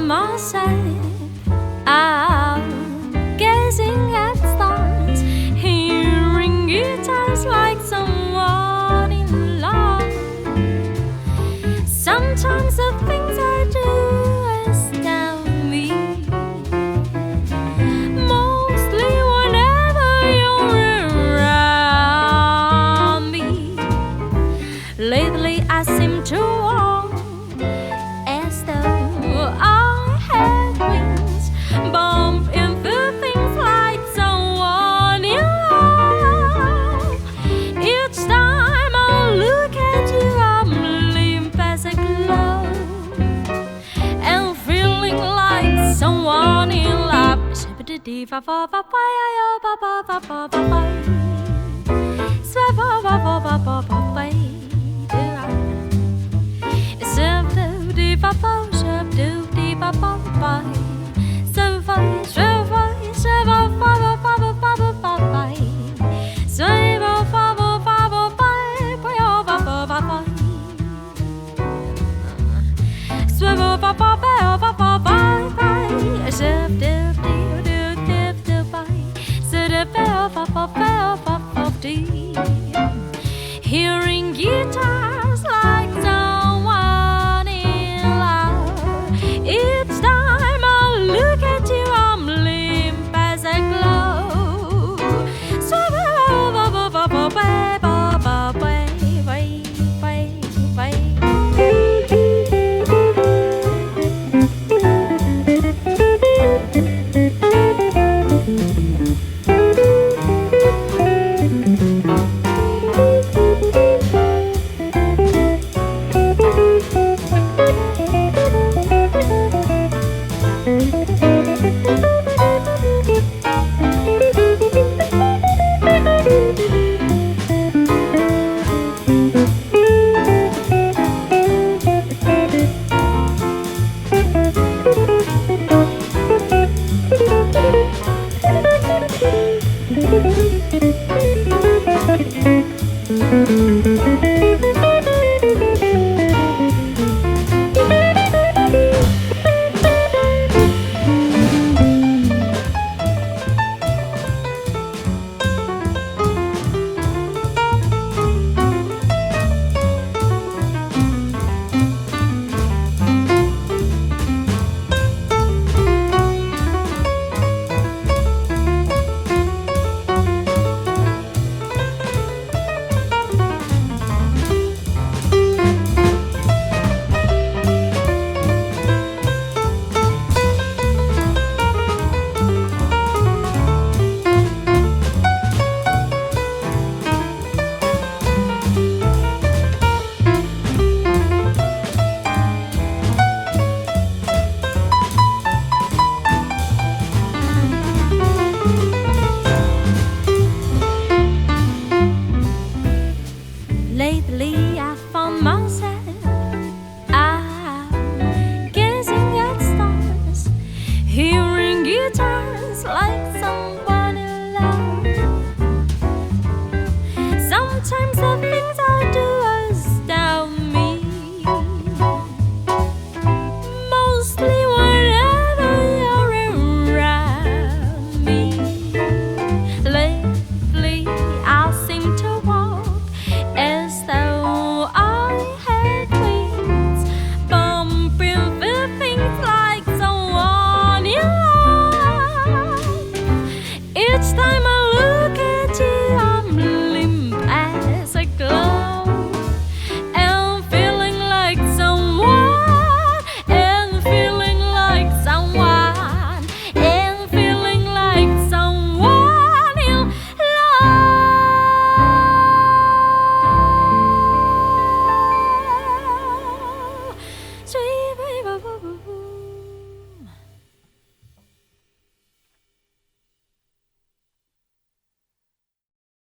myself out, gazing at stars, hearing guitars like someone in love. Sometimes the things I do astound me, mostly whenever you're around me. Lately I seem to walk as though I had wings, bump into things like someone in love. Each time I look at you, I'm limp as a glove and feeling like someone in love. It's